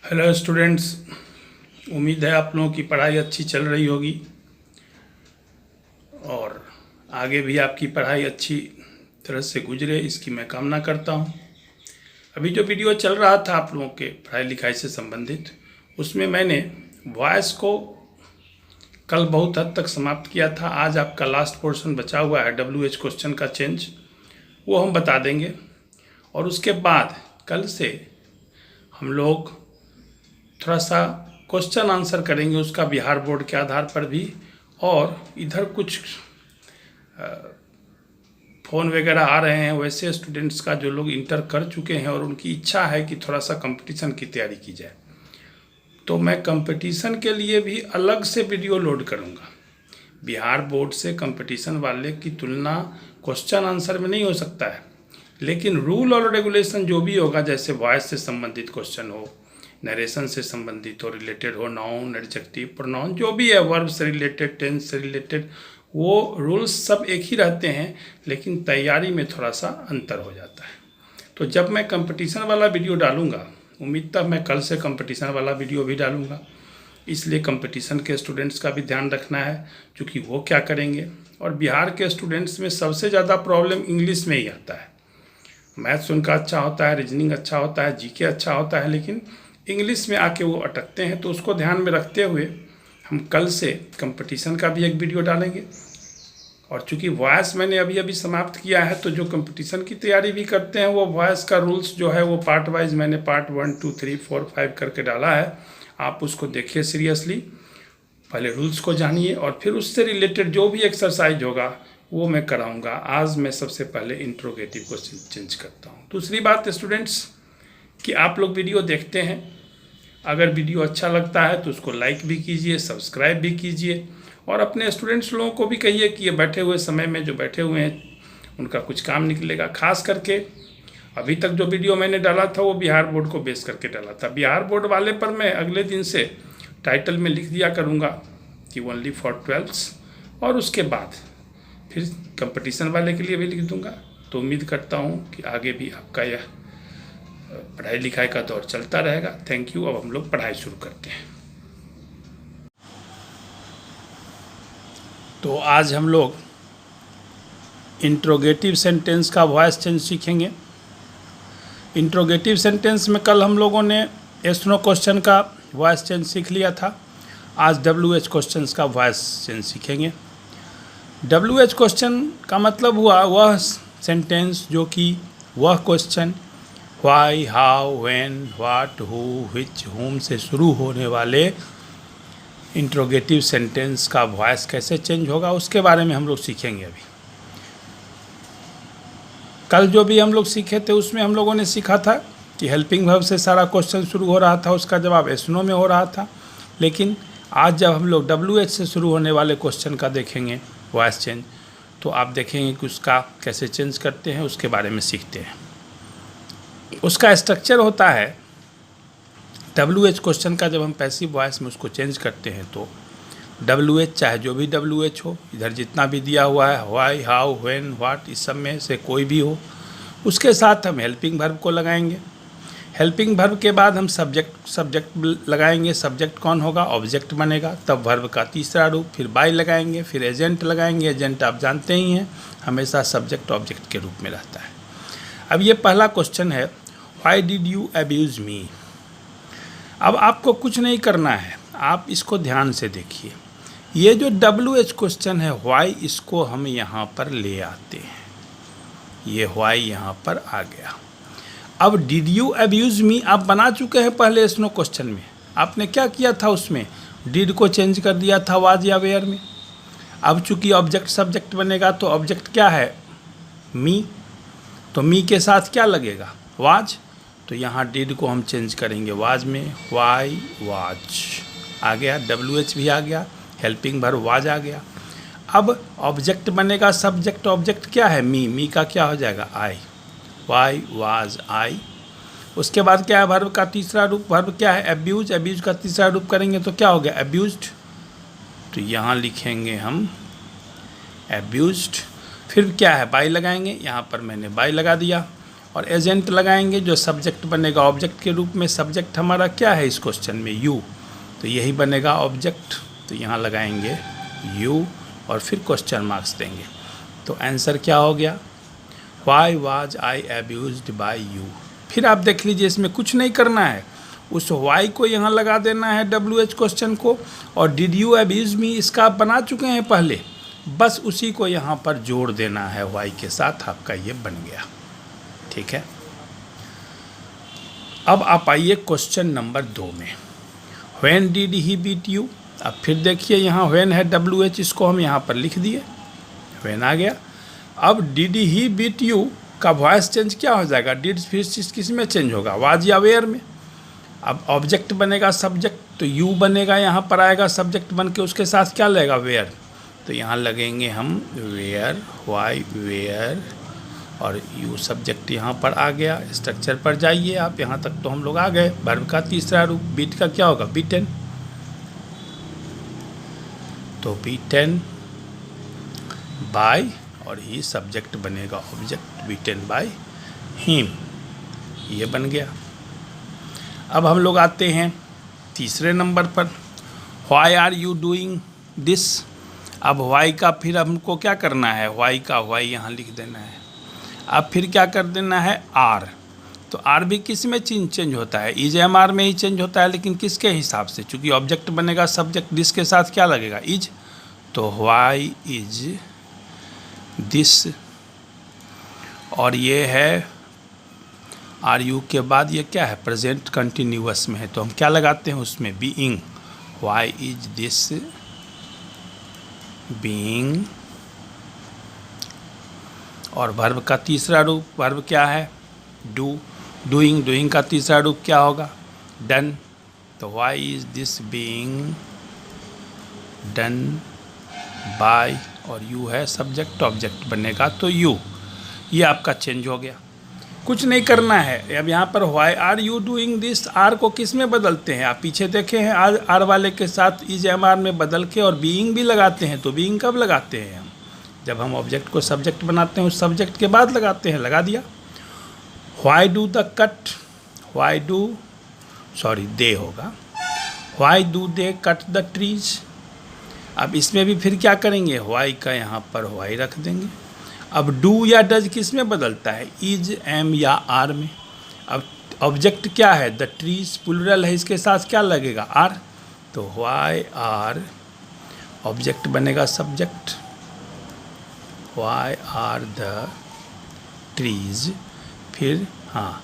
Hello students. उम्मीद है आप लोगों की पढ़ाई अच्छी चल रही होगी और आगे भी आपकी पढ़ाई अच्छी तरह से गुजरे, इसकी मैं कामना करता हूँ। अभी जो वीडियो चल रहा था आप लोगों के पढ़ाई लिखाई से संबंधित, उसमें मैंने वॉइस को कल बहुत हद तक समाप्त किया था। आज आपका लास्ट पोर्शन बचा हुआ है WH क्वेश्चन का चेंज, वो हम बता देंगे। और उसके बाद कल से हम लोग थोड़ा सा क्वेश्चन आंसर करेंगे उसका बिहार बोर्ड के आधार पर भी। और इधर कुछ फ़ोन वगैरह आ रहे हैं वैसे स्टूडेंट्स का जो लोग इंटर कर चुके हैं और उनकी इच्छा है कि थोड़ा सा कंपटीशन की तैयारी की जाए, तो मैं कंपटीशन के लिए भी अलग से वीडियो लोड करूँगा। बिहार बोर्ड से कंपटीशन वाले की तुलना क्वेश्चन आंसर में नहीं हो सकता है, लेकिन रूल और रेगुलेशन जो भी होगा, जैसे वॉइस से संबंधित क्वेश्चन हो, नरेशन से संबंधित हो, रिलेटेड हो, नाउन, एडजेक्टिव, प्रोनाउन, जो भी है, वर्ब से रिलेटेड, टेंस से रिलेटेड, वो रूल्स सब एक ही रहते हैं, लेकिन तैयारी में थोड़ा सा अंतर हो जाता है। तो जब मैं कंपटीशन वाला वीडियो डालूंगा, उम्मीद तक मैं कल से कंपटीशन वाला वीडियो भी डालूंगा, इसलिए कंपटीशन के स्टूडेंट्स का भी ध्यान रखना है, क्योंकि वो क्या करेंगे। और बिहार के स्टूडेंट्स में सबसे ज़्यादा प्रॉब्लम इंग्लिश में ही आता है। मैथ्स उनका अच्छा होता है, रीजनिंग अच्छा होता है, जीके अच्छा होता है, लेकिन इंग्लिश में आके वो अटकते हैं। तो उसको ध्यान में रखते हुए हम कल से कंपटीशन का भी एक वीडियो डालेंगे। और चूंकि वॉइस मैंने अभी समाप्त किया है, तो जो कंपटीशन की तैयारी भी करते हैं वो वॉइस का रूल्स जो है वो पार्ट वाइज मैंने पार्ट 1, 2, 3, 4, 5 करके डाला है। आप उसको देखिए सीरियसली, पहले रूल्स को जानिए और फिर उससे रिलेटेड जो भी एक्सरसाइज होगा वो मैं कराऊंगा। आज मैं सबसे पहले इंट्रोगेटिव को चेंज करता हूँ। दूसरी बात स्टूडेंट्स कि आप लोग वीडियो देखते हैं, अगर वीडियो अच्छा लगता है तो उसको लाइक भी कीजिए, सब्सक्राइब भी कीजिए, और अपने स्टूडेंट्स लोगों को भी कहिए कि ये बैठे हुए समय में जो बैठे हुए हैं उनका कुछ काम निकलेगा। खास करके अभी तक जो वीडियो मैंने डाला था वो बिहार बोर्ड को बेस करके डाला था। बिहार बोर्ड वाले पर मैं अगले दिन से टाइटल में लिख दिया करूँगा कि ओनली फॉर 12th, और उसके बाद फिर कंपटीशन वाले के लिए भी लिख दूँगा। तो उम्मीद करता हूँ कि आगे भी आपका यह पढ़ाई लिखाई का दौर चलता रहेगा। Thank you. अब हम लोग पढ़ाई शुरू करते हैं। तो आज हम लोग इंट्रोगेटिव सेंटेंस का वॉइस चेंज सीखेंगे। इंट्रोगेटिव सेंटेंस में कल हम लोगों ने यस नो क्वेश्चन का वॉइस चेंज सीख लिया था। आज WH क्वेश्चंस का वॉइस चेंज सीखेंगे। WH क्वेश्चन का मतलब हुआ वह सेंटेंस जो कि वह question Y, how, when, what, who, which, हुम से शुरू होने वाले इंट्रोगेटिव सेंटेंस का वॉइस कैसे चेंज होगा उसके बारे में हम लोग सीखेंगे। अभी कल जो भी हम लोग सीखे थे उसमें हम लोगों ने सीखा था कि हेल्पिंग वर्ब से सारा क्वेश्चन शुरू हो रहा था, उसका जवाब यस नो में हो रहा था। लेकिन आज जब हम लोग WH से शुरू होने वाले क्वेश्चन का देखेंगे वॉइस चेंज, तो आप देखेंगे कि उसका कैसे चेंज करते हैं, उसके बारे में सीखते हैं। उसका स्ट्रक्चर होता है WH क्वेश्चन का, जब हम पैसिव वॉइस में उसको चेंज करते हैं तो WH चाहे जो भी WH हो, इधर जितना भी दिया हुआ है वाई, हाउ, व्हेन, व्हाट, इस सब में से कोई भी हो, उसके साथ हम हेल्पिंग वर्ब को लगाएंगे। हेल्पिंग वर्ब के बाद हम सब्जेक्ट लगाएंगे। सब्जेक्ट कौन होगा? ऑब्जेक्ट बनेगा। तब वर्ब का तीसरा रूप, फिर बाय लगाएंगे, फिर एजेंट लगाएंगे। एजेंट आप जानते ही हैं, हमेशा सब्जेक्ट ऑब्जेक्ट के रूप में रहता है। अब ये पहला क्वेश्चन है, व्हाई डिड यू अब्यूज़ मी। अब आपको कुछ नहीं करना है, आप इसको ध्यान से देखिए। ये जो WH क्वेश्चन है व्हाई, इसको हम यहाँ पर ले आते हैं। ये व्हाई यहाँ पर आ गया। अब डिड यू अब्यूज़ मी आप बना चुके हैं पहले यस नो क्वेश्चन में। आपने क्या किया था? उसमें डिड को चेंज कर दिया था वाज या वेयर में। अब चूंकि ऑब्जेक्ट सब्जेक्ट बनेगा तो ऑब्जेक्ट क्या है? मी। तो मी के साथ क्या लगेगा? वाज। तो यहाँ डिड को हम चेंज करेंगे वाज में, वाई वाज आ गया। WH भी आ गया, हेल्पिंग वर्ब वाज आ गया। अब ऑब्जेक्ट बनेगा सब्जेक्ट, ऑब्जेक्ट क्या है? मी। मी का क्या हो जाएगा? आई। Y was I. उसके बाद क्या है? वर्ब का तीसरा रूप, वर्ब क्या है? अब्यूज। अब्यूज का तीसरा रूप करेंगे तो क्या हो गया? अब्यूज्ड। तो यहाँ लिखेंगे हम अब्यूज्ड। फिर क्या है? बाय लगाएंगे, यहाँ पर मैंने बाय लगा दिया। और एजेंट लगाएंगे जो सब्जेक्ट बनेगा ऑब्जेक्ट के रूप में। सब्जेक्ट हमारा क्या है इस क्वेश्चन में, यू, तो यही बनेगा ऑब्जेक्ट, तो यहाँ लगाएंगे यू और फिर क्वेश्चन मार्क्स देंगे। तो आंसर क्या हो गया, why was I abused by you. फिर आप देख लीजिए इसमें कुछ नहीं करना है, उस वाई को यहाँ लगा देना है WH क्वेश्चन को, और डिड यू अब्यूज मी इसका आप बना चुके हैं पहले, बस उसी को यहाँ पर जोड़ देना है वाई के साथ, आपका ये बन गया। ठीक है, अब आप आइए क्वेश्चन नंबर 2 में, when did he beat you. अब फिर देखिए यहाँ व्हेन है WH, इसको हम यहाँ पर लिख दिए, व्हेन आ गया। अब डिड ही बीट यू का वॉइस चेंज क्या हो जाएगा, डिड फिर किस में चेंज होगा, वाज या वेयर में। अब ऑब्जेक्ट बनेगा सब्जेक्ट, तो यू बनेगा, यहाँ पर आएगा सब्जेक्ट बन के, उसके साथ क्या लगेगा, वेयर, तो यहाँ लगेंगे हम वेयर, वाई वेयर, और यू सब्जेक्ट यहाँ पर आ गया। स्ट्रक्चर पर जाइए आप, यहाँ तक तो हम लोग आ गए। वर्ब का तीसरा रूप बीट का क्या होगा, बीटन, तो बीटन बाय, और ही सब्जेक्ट बनेगा ऑब्जेक्ट, बीटन बाय हिम, ये बन गया। अब हम लोग आते हैं तीसरे नंबर पर, why are you doing this. अब वाई का फिर हमको क्या करना है, वाई का वाई यहाँ लिख देना है। अब फिर क्या कर देना है, आर, तो आर भी किस में चेंज होता है, इज एम आर में ही चेंज होता है, लेकिन किसके हिसाब से, चूँकि ऑब्जेक्ट बनेगा सब्जेक्ट, दिस के साथ क्या लगेगा, इज, तो व्हाई इज दिस, और ये है आर यू के बाद ये क्या है, प्रेजेंट कंटिन्यूअस में है, तो हम क्या लगाते हैं उसमें, being, why is this being. और वर्ब का तीसरा रूप, वर्ब क्या है, डू, डूइंग, डूइंग का तीसरा रूप क्या होगा, डन, तो why is this being done by, और यू है सब्जेक्ट, ऑब्जेक्ट बनेगा तो यू, ये आपका चेंज हो गया। कुछ नहीं करना है। अब यहाँ पर why are you doing this, are को किस में बदलते हैं, आप पीछे देखे हैं, आर वाले के साथ इज एम आर में बदल के और बीइंग भी लगाते हैं। तो बीइंग कब लगाते हैं हम, जब हम ऑब्जेक्ट को सब्जेक्ट बनाते हैं, उस सब्जेक्ट के बाद लगाते हैं, लगा दिया। Why do the cut, why do, sorry they होगा, why do they cut the trees. अब इसमें भी फिर क्या करेंगे, व्हाई का यहाँ पर व्हाई रख देंगे। अब डू या डज किस में बदलता है, इज, एम या आर में। अब ऑब्जेक्ट क्या है, द ट्रीज प्लूरल है, इसके साथ क्या लगेगा, आर, तो व्हाई आर, ऑब्जेक्ट बनेगा subject, why are the trees, फिर हाँ,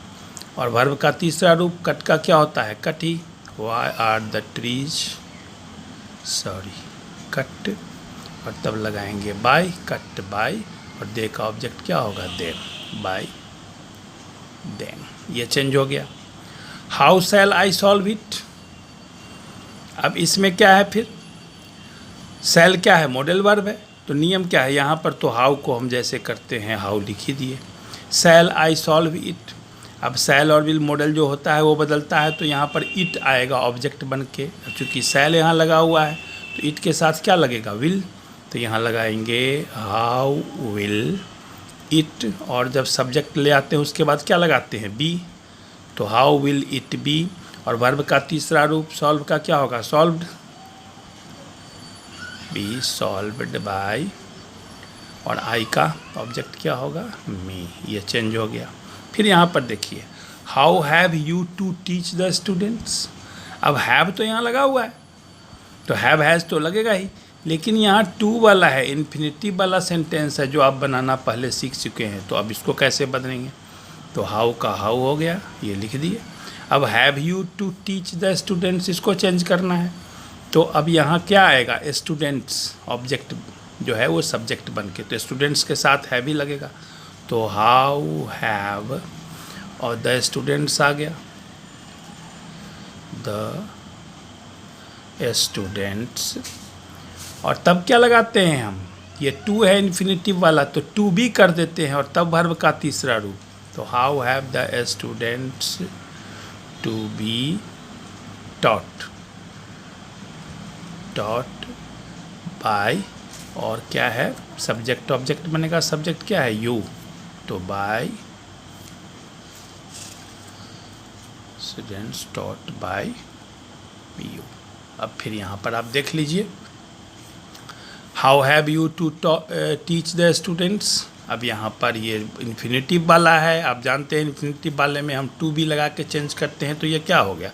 और वर्ब का तीसरा रूप कट का क्या होता है, कट ही, why are the trees, sorry cut, और तब लगाएंगे बाय, कट बाय, और दे का ऑब्जेक्ट क्या होगा, देम, बाय देम, ये चेंज हो गया। How shell I solve it. अब इसमें क्या है, फिर शैल क्या है, मॉडल वर्ब है, तो नियम क्या है यहाँ पर, तो हाउ को हम जैसे करते हैं हाउ लिख ही दिए, शैल आई सॉल्व इट। अब शैल और विल मॉडल जो होता है वो बदलता है, तो यहाँ पर इट आएगा ऑब्जेक्ट बन के। चूँकि शैल यहाँ लगा हुआ है तो इट के साथ क्या लगेगा, विल, तो यहाँ लगाएंगे हाउ विल इट, और जब सब्जेक्ट ले आते हैं उसके बाद क्या लगाते हैं, बी, तो हाउ विल इट बी। और वर्ब का तीसरा रूप सॉल्व का क्या होगा, सॉल्व्ड, बी सॉल्व्ड बाय, और आई का ऑब्जेक्ट क्या होगा, मी, ये चेंज हो गया। फिर यहाँ पर देखिए, how have you to teach the students. अब हैव तो यहाँ लगा हुआ है, तो हैव हैज़ तो लगेगा ही, लेकिन यहाँ टू वाला है, इन्फिनिटिव वाला सेंटेंस है जो आप बनाना पहले सीख चुके हैं, तो अब इसको कैसे बदलेंगे, तो हाउ का हाउ हो गया, ये लिख दिए। अब have you to teach the students, इसको चेंज करना है, तो अब यहाँ क्या आएगा, स्टूडेंट्स, ऑब्जेक्ट जो है वो सब्जेक्ट बन के, तो स्टूडेंट्स के साथ हैव ही लगेगा, तो हाउ हैव, और द स्टूडेंट्स आ गया, द स्टूडेंट्स, और तब क्या लगाते हैं हम, ये टू है इन्फिनिटिव वाला, तो टू भी कर देते हैं, और तब वर्ब का तीसरा रूप, तो how have the students to be taught, taught by, और क्या है सब्जेक्ट, ऑब्जेक्ट बनेगा सब्जेक्ट क्या है, यू, तो by students taught by you. अब फिर यहाँ पर आप देख लीजिए, how have you to teach the students. अब यहाँ पर ये इन्फिनेटिव वाला है, आप जानते हैं इन्फिनेटिव वाले में हम टू भी लगा के चेंज करते हैं, तो ये क्या हो गया,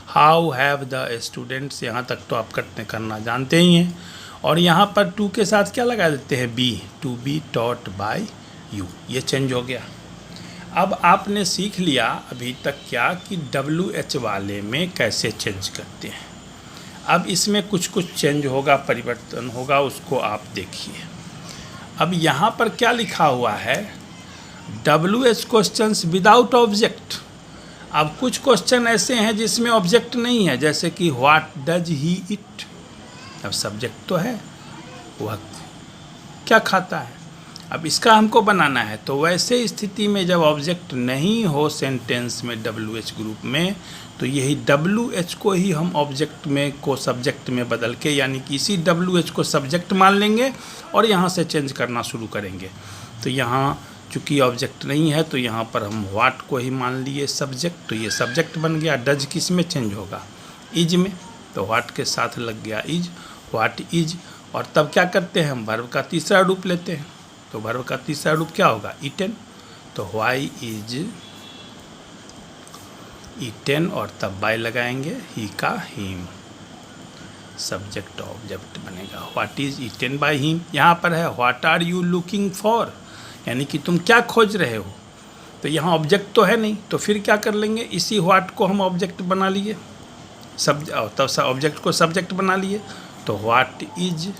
हाउ हैव द स्टूडेंट्स। यहाँ तक तो आप करना जानते ही हैं। और यहाँ पर टू के साथ क्या लगा देते हैं, be, to be taught by you, ये चेंज हो गया। अब आपने सीख लिया अभी तक क्या कि WH वाले में कैसे चेंज करते हैं। अब इसमें कुछ चेंज होगा, परिवर्तन होगा, उसको आप देखिए। अब यहाँ पर क्या लिखा हुआ है, WH क्वेश्चंस विदाउट ऑब्जेक्ट। अब कुछ क्वेश्चन ऐसे हैं जिसमें ऑब्जेक्ट नहीं है, जैसे कि व्हाट डज ही इट। अब सब्जेक्ट तो है, वह क्या खाता है, अब इसका हमको बनाना है। तो वैसे स्थिति में जब ऑब्जेक्ट नहीं हो सेंटेंस में WH ग्रुप में, तो यही WH को ही हम ऑब्जेक्ट में को सब्जेक्ट में बदल के, यानी कि इसी WH को सब्जेक्ट मान लेंगे और यहाँ से चेंज करना शुरू करेंगे। तो यहाँ चूँकि ऑब्जेक्ट नहीं है तो यहाँ पर हम व्हाट को ही मान लिए सब्जेक्ट, तो ये सब्जेक्ट बन गया। डज किस में चेंज होगा, इज में, तो व्हाट के साथ लग गया इज, व्हाट इज। और तब क्या करते हैं, हम वर्ब का तीसरा रूप लेते हैं। तो वर्ब का तीसरा रूप क्या होगा, ईटन, तो व्हाई इज ईटन, और तब बाय लगाएंगे, ही का हिम, सब्जेक्ट ऑब्जेक्ट बनेगा, what is eaten by him. यहाँ पर है what are you looking for, यानी कि तुम क्या खोज रहे हो। तो यहाँ ऑब्जेक्ट तो है नहीं, तो फिर क्या कर लेंगे, इसी व्हाट को हम ऑब्जेक्ट बना लिए, तब ऑब्जेक्ट को सब्जेक्ट बना लिए। तो व्हाट इज,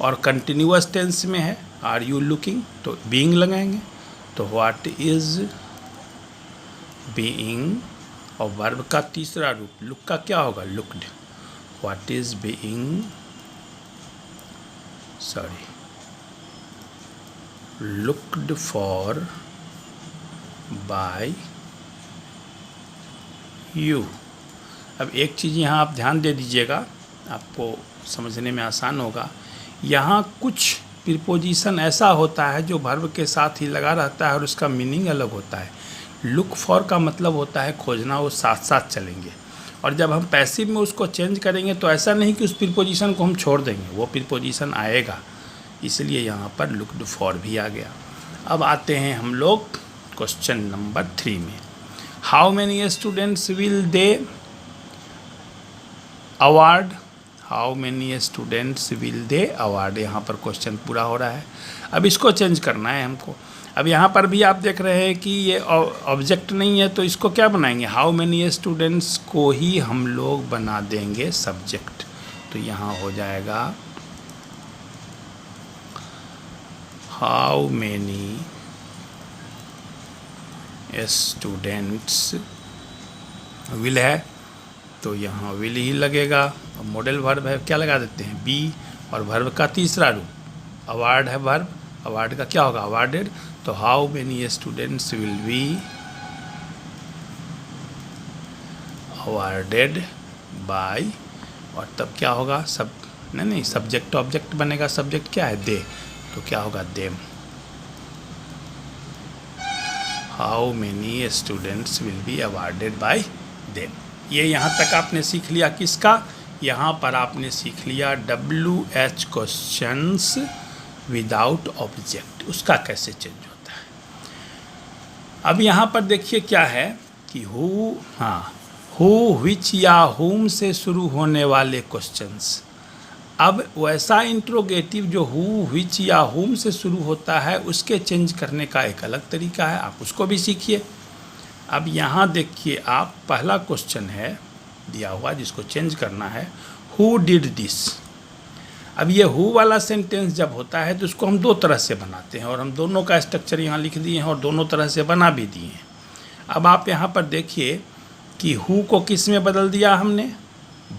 और कंटिन्यूअस टेंस में है आर यू लुकिंग, तो बीइंग लगाएंगे, तो व्हाट इज बीइंग। और वर्ब का तीसरा रूप लुक का क्या होगा, looked, what is being, looked for by you. अब एक चीज़ यहाँ आप ध्यान दे दीजिएगा, आपको समझने में आसान होगा। यहाँ कुछ प्रीपोजिशन ऐसा होता है जो वर्ब के साथ ही लगा रहता है और उसका मीनिंग अलग होता है। लुक फॉर का मतलब होता है खोजना, वो साथ साथ चलेंगे। और जब हम पैसिव में उसको चेंज करेंगे तो ऐसा नहीं कि उस प्रीपोजिशन को हम छोड़ देंगे, वो प्रीपोजिशन आएगा, इसलिए यहाँ पर लुक्ड फॉर भी आ गया। अब आते हैं हम लोग क्वेश्चन नंबर 3 में, how many students will they award, how many students will they award. यहाँ पर क्वेश्चन पूरा हो रहा है, अब इसको चेंज करना है हमको। अब यहाँ पर भी आप देख रहे हैं कि ये ऑब्जेक्ट नहीं है, तो इसको क्या बनाएंगे, हाउ मैनी स्टूडेंट्स को ही हम लोग बना देंगे सब्जेक्ट। तो यहाँ हो जाएगा हाउ मैनी स्टूडेंट्स विल है, तो यहाँ विल ही लगेगा। अब मॉडल वर्ब है, क्या लगा देते हैं, बी, और वर्ब का तीसरा रूप अवार्ड है वर्ब, अवार्ड का क्या होगा, अवार्डेड। तो how many students will be awarded by, और तब क्या होगा, सब नहीं सब्जेक्ट ऑब्जेक्ट बनेगा, सब्जेक्ट क्या है, दे, तो क्या होगा, them. How many students will be awarded by them. ये यहाँ तक आपने सीख लिया किसका, यहाँ पर आपने सीख लिया WH क्वेश्चंस विदाउट ऑब्जेक्ट, उसका कैसे चेंज होता है। अब यहाँ पर देखिए क्या है कि हु, विच या हुम से शुरू होने वाले क्वेश्चंस। अब वैसा इंट्रोगेटिव जो हु, विच या हुम से शुरू होता है, उसके चेंज करने का एक अलग तरीका है, आप उसको भी सीखिए। अब यहाँ देखिए आप, पहला क्वेश्चन है दिया हुआ जिसको चेंज करना है, हु डिड दिस। अब ये हु वाला सेंटेंस जब होता है तो उसको हम दो तरह से बनाते हैं, और हम दोनों का स्ट्रक्चर यहाँ लिख दिए हैं और दोनों तरह से बना भी दिए हैं। अब आप यहाँ पर देखिए कि हु को किस में बदल दिया हमने,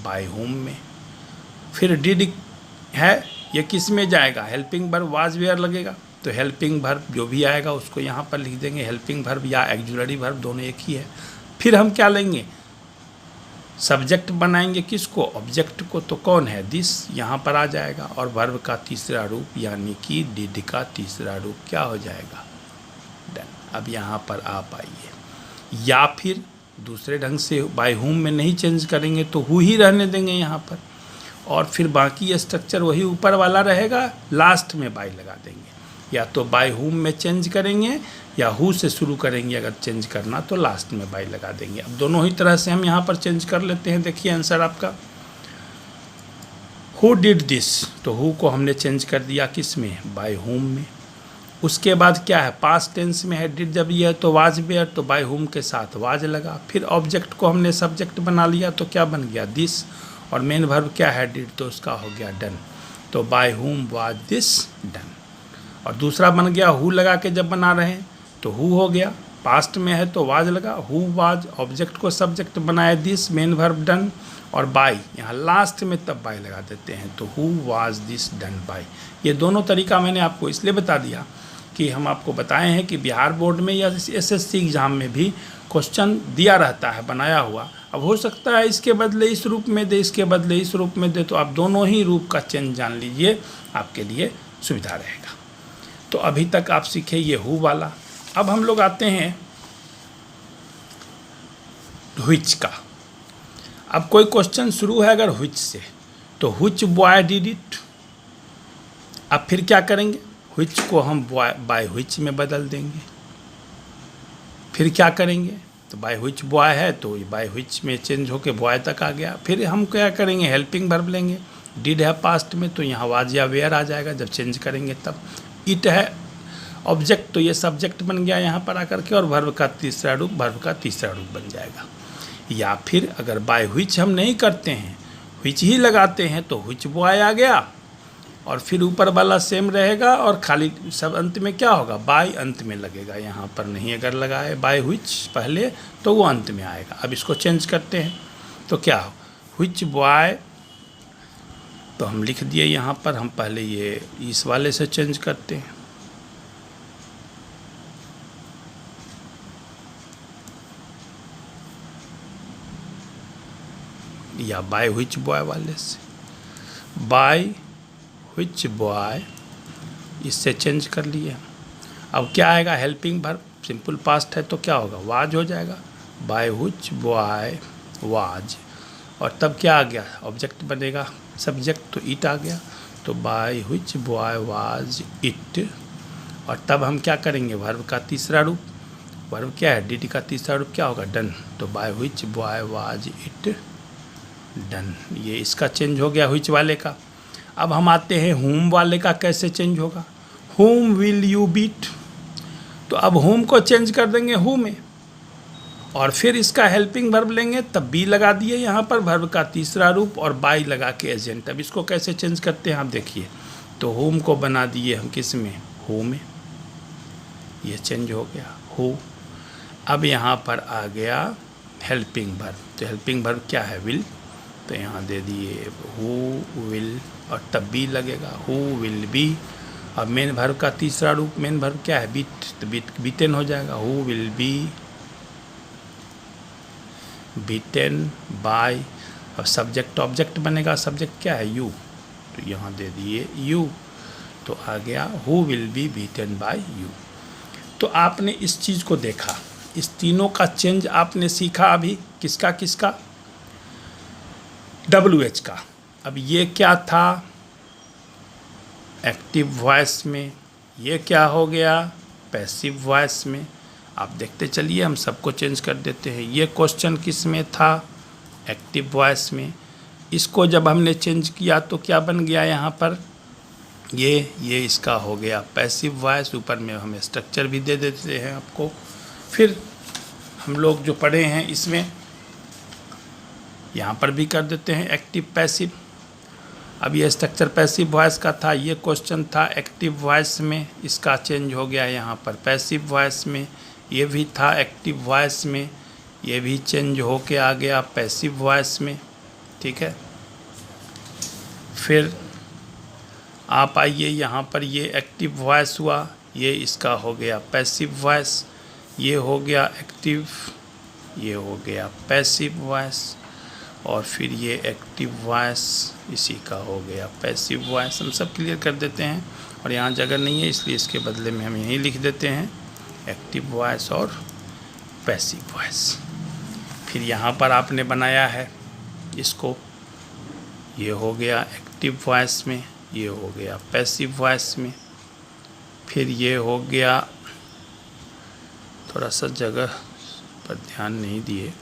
बाय हुम में। फिर डिड है, ये किस में जाएगा, हेल्पिंग वर्ब वाज वेयर लगेगा, तो हेल्पिंग वर्ब जो भी आएगा उसको यहाँ पर लिख देंगे, हेल्पिंग वर्ब या एक्जुलरी वर्ब दोनों एक ही है। फिर हम क्या लेंगे, सब्जेक्ट बनाएंगे किसको, ऑब्जेक्ट को, तो कौन है, दिस यहाँ पर आ जाएगा। और वर्ब का तीसरा रूप यानी कि डिड का तीसरा रूप क्या हो जाएगा, डन। अब यहाँ पर आप आइए, या फिर दूसरे ढंग से बाय हुम में नहीं चेंज करेंगे तो हु ही रहने देंगे यहाँ पर, और फिर बाकी स्ट्रक्चर वही ऊपर वाला रहेगा, लास्ट में बाय लगा देंगे। या तो बाय हुम में चेंज करेंगे या हु से शुरू करेंगे, अगर चेंज करना तो लास्ट में बाय लगा देंगे। अब दोनों ही तरह से हम यहाँ पर चेंज कर लेते हैं। देखिए आंसर आपका हु डिड दिस, तो हु को हमने चेंज कर दिया किस में, बाय हुम में। उसके बाद क्या है, पास्ट टेंस में है डिड, जब ये है तो वाज वेयर, तो बाय हुम के साथ वाज लगा। फिर ऑब्जेक्ट को हमने सब्जेक्ट बना लिया तो क्या बन गया, दिस, और मेन वर्ब क्या है, डिड, तो उसका हो गया डन। तो by whom was this done. और दूसरा बन गया हु लगा के जब बना रहे हैं तो हु हो गया, पास्ट में है तो वाज लगा, हु वाज, ऑब्जेक्ट को सब्जेक्ट बनाया दिस, मेन वर्ब डन, और बाय यहाँ लास्ट में तब बाय लगा देते हैं तो who was this done by. ये दोनों तरीका मैंने आपको इसलिए बता दिया कि हम आपको बताए हैं कि बिहार बोर्ड में या SSC एग्ज़ाम में भी क्वेश्चन दिया रहता है बनाया हुआ। अब हो सकता है इसके बदले इस रूप में दे, इसके बदले इस रूप में दे, तो आप दोनों ही रूप का चेंज जान लीजिए, आपके लिए सुविधा रहेगा। तो अभी तक आप सीखे ये हु वाला। अब हम लोग आते हैं व्हिच का। अब कोई क्वेश्चन शुरू है अगर व्हिच से, तो व्हिच बॉय डिड इट। अब फिर क्या करेंगे, व्हिच को हम बाय व्हिच में बदल देंगे। फिर क्या करेंगे, तो बाय व्हिच बॉय है तो बाय व्हिच में चेंज होके बॉय तक आ गया। फिर हम क्या करेंगे, हेल्पिंग वर्ब लेंगे। डिड है पास्ट में तो यहाँ वाज या वेयर आ जाएगा जब चेंज करेंगे तब। इट है ऑब्जेक्ट तो ये सब्जेक्ट बन गया यहाँ पर आकर के, और वर्ब का तीसरा रूप बन जाएगा। या फिर अगर बाय व्हिच हम नहीं करते हैं, व्हिच ही लगाते हैं, तो व्हिच बॉय आ गया, और फिर ऊपर वाला सेम रहेगा, और खाली सब अंत में क्या होगा, बाय अंत में लगेगा। यहाँ पर नहीं अगर लगाए बाय व्हिच पहले तो वो अंत में आएगा। अब इसको चेंज करते हैं तो क्या हो, व्हिच बॉय, तो हम लिख दिए यहाँ पर, हम पहले ये इस वाले से चेंज करते हैं। या बाय व्हिच बॉय वाले से, बाय व्हिच बॉय, इससे चेंज कर लिए। अब क्या आएगा, हेल्पिंग वर्ब, सिंपल पास्ट है तो क्या होगा, वाज हो जाएगा, बाय व्हिच बॉय वाज, और तब क्या आ गया, ऑब्जेक्ट बनेगा सब्जेक्ट तो इट आ गया, तो by which boy was it. और तब हम क्या करेंगे, वर्ब का तीसरा रूप, वर्ब क्या है, डिड का तीसरा रूप क्या होगा, डन, तो by which boy was it done. ये इसका चेंज हो गया व्हिच वाले का। अब हम आते हैं होम वाले का, कैसे चेंज होगा, होम विल यू बीट, तो अब होम को चेंज कर देंगे हु में, और फिर इसका हेल्पिंग वर्ब लेंगे, तब बी लगा दिए यहाँ पर, वर्ब का तीसरा रूप, और बाय लगा के एजेंट। अब इसको कैसे चेंज करते हैं आप देखिए, तो होम को बना दिए हम किस में, हो में, ये चेंज हो गया हो। अब यहाँ पर आ गया हेल्पिंग वर्ब, तो हेल्पिंग वर्ब क्या है, विल, तो यहाँ दे दिए हु विल, और तब बी लगेगा, हु विल बी। अब मेन वर्ब का तीसरा रूप, मेन वर्ब क्या है, बीट, तो बीटेन हो जाएगा, who will be beaten by. अब सब्जेक्ट ऑब्जेक्ट बनेगा, सब्जेक्ट क्या है, यू, तो यहाँ दे दिए यू, तो आ गया who will be beaten by you. तो आपने इस चीज़ को देखा, इस तीनों का चेंज आपने सीखा अभी, किसका किसका, WH का। अब ये क्या था, एक्टिव वॉइस में, ये क्या हो गया, पैसिव वॉइस में। आप देखते चलिए, हम सबको चेंज कर देते हैं। ये क्वेश्चन किस में था, एक्टिव वॉइस में। इसको जब हमने चेंज किया तो क्या बन गया यहाँ पर, ये इसका हो गया पैसिव वॉइस। ऊपर में हम स्ट्रक्चर भी दे देते हैं आपको। फिर हम लोग जो पढ़े हैं इसमें यहाँ पर भी कर देते हैं एक्टिव पैसिव। अब ये स्ट्रक्चर पैसिव वॉइस का था, ये क्वेश्चन था एक्टिव वॉइस में, इसका चेंज हो गया यहाँ पर पैसिव वॉइस में। ये भी था एक्टिव वॉइस में, ये भी चेंज हो के आ गया पैसिव वॉइस में। ठीक है, फिर आप आइए यहाँ पर, ये एक्टिव वॉइस हुआ, ये इसका हो गया पैसिव वॉइस, ये हो गया एक्टिव, ये हो गया पैसिव वॉइस, और फिर ये एक्टिव वॉइस इसी का हो गया पैसिव वॉइस। हम सब क्लियर कर देते हैं, और यहाँ जगह नहीं है इसलिए इसके बदले में हम यहीं लिख देते हैं एक्टिव वॉइस और पैसिव वॉइस। फिर यहाँ पर आपने बनाया है इसको, ये हो गया एक्टिव वॉइस में, ये हो गया पैसिव वॉइस में, फिर ये हो गया, थोड़ा सा जगह पर ध्यान नहीं दिए,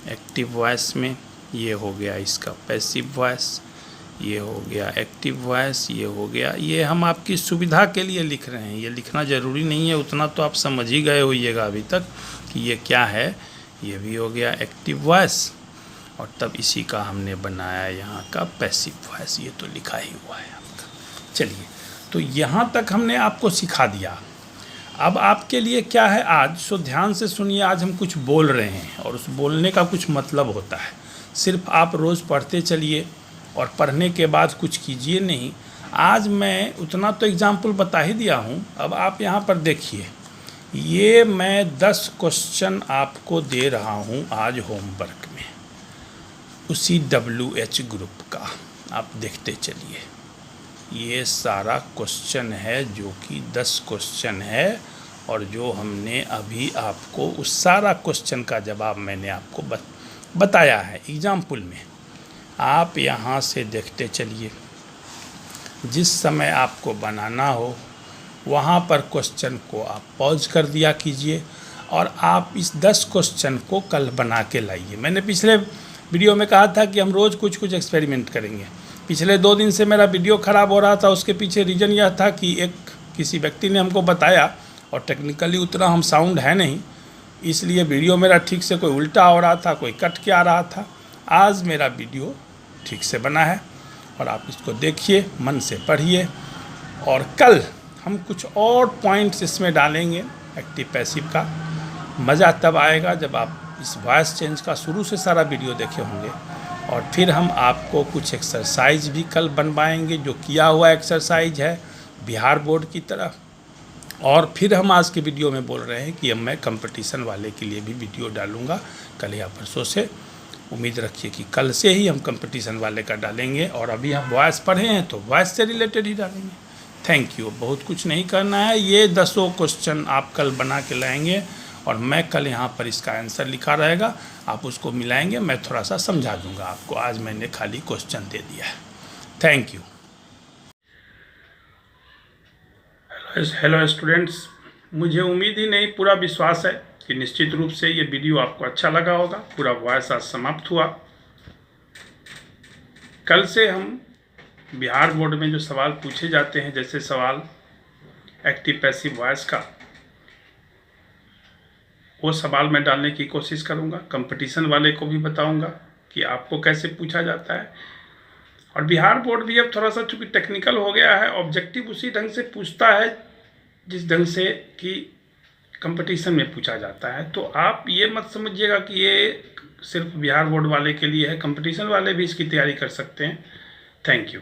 एक्टिव वॉइस में, ये हो गया इसका पैसिव वॉइस, ये हो गया एक्टिव वॉइस, ये हो गया। ये हम आपकी सुविधा के लिए लिख रहे हैं, ये लिखना ज़रूरी नहीं है, उतना तो आप समझ ही गए होइएगा अभी तक कि ये क्या है। ये भी हो गया एक्टिव वॉइस, और तब इसी का हमने बनाया यहाँ का पैसिव वॉइस, ये तो लिखा ही हुआ है आपका। चलिए, तो यहाँ तक हमने आपको सिखा दिया। अब आपके लिए क्या है आज, सो ध्यान से सुनिए। आज हम कुछ बोल रहे हैं और उस बोलने का कुछ मतलब होता है। सिर्फ आप रोज़ पढ़ते चलिए और पढ़ने के बाद कुछ कीजिए नहीं। आज मैं उतना तो एग्जाम्पल बता ही दिया हूँ। अब आप यहाँ पर देखिए, ये मैं 10 क्वेश्चन आपको दे रहा हूँ आज होमवर्क में, उसी WH ग्रुप का। आप देखते चलिए, ये सारा क्वेश्चन है जो कि 10 क्वेश्चन है, और जो हमने अभी आपको उस सारा क्वेश्चन का जवाब मैंने आपको बताया है एग्जाम्पल में। आप यहाँ से देखते चलिए, जिस समय आपको बनाना हो वहाँ पर क्वेश्चन को आप पॉज कर दिया कीजिए और आप इस 10 क्वेश्चन को कल बना के लाइए। मैंने पिछले वीडियो में कहा था कि हम रोज़ कुछ कुछ एक्सपेरिमेंट करेंगे। पिछले 2 दिन से मेरा वीडियो ख़राब हो रहा था, उसके पीछे रीज़न यह था कि किसी व्यक्ति ने हमको बताया, और टेक्निकली उतना हम साउंड है नहीं, इसलिए वीडियो मेरा ठीक से कोई उल्टा हो रहा था, कोई कट के आ रहा था। आज मेरा वीडियो ठीक से बना है और आप इसको देखिए, मन से पढ़िए, और कल हम कुछ और पॉइंट्स इसमें डालेंगे एक्टिव पैसिव का। मज़ा तब आएगा जब आप इस वॉइस चेंज का शुरू से सारा वीडियो देखे होंगे। और फिर हम आपको कुछ एक्सरसाइज भी कल बनवाएंगे, जो किया हुआ एक्सरसाइज है बिहार बोर्ड की तरह। और फिर हम आज के वीडियो में बोल रहे हैं कि अब मैं कंपटीशन वाले के लिए भी वीडियो डालूंगा कल या परसों से। उम्मीद रखिए कि कल से ही हम कंपटीशन वाले का डालेंगे, और अभी हम वॉइस पढ़े हैं तो वॉइस से रिलेटेड ही डालेंगे। Thank you. बहुत कुछ नहीं करना है, ये 10 क्वेश्चन आप कल बना के लाएंगे, और मैं कल यहाँ पर इसका आंसर लिखा रहेगा, आप उसको मिलाएंगे, मैं थोड़ा सा समझा दूंगा आपको। आज मैंने खाली क्वेश्चन दे दिया है। Thank you. हेलो स्टूडेंट्स, मुझे उम्मीद ही नहीं, पूरा विश्वास है कि निश्चित रूप से ये वीडियो आपको अच्छा लगा होगा। पूरा वॉइस आज समाप्त हुआ। कल से हम बिहार बोर्ड में जो सवाल पूछे जाते हैं, जैसे सवाल एक्टिव पैसिव वॉइस का, वो सवाल मैं डालने की कोशिश करूँगा। कंपटीशन वाले को भी बताऊँगा कि आपको कैसे पूछा जाता है। और बिहार बोर्ड भी अब थोड़ा सा चूँकि टेक्निकल हो गया है, ऑब्जेक्टिव उसी ढंग से पूछता है जिस ढंग से कि कंपटीशन में पूछा जाता है। तो आप ये मत समझिएगा कि ये सिर्फ बिहार बोर्ड वाले के लिए है, कंपटीशन वाले भी इसकी तैयारी कर सकते हैं। Thank you.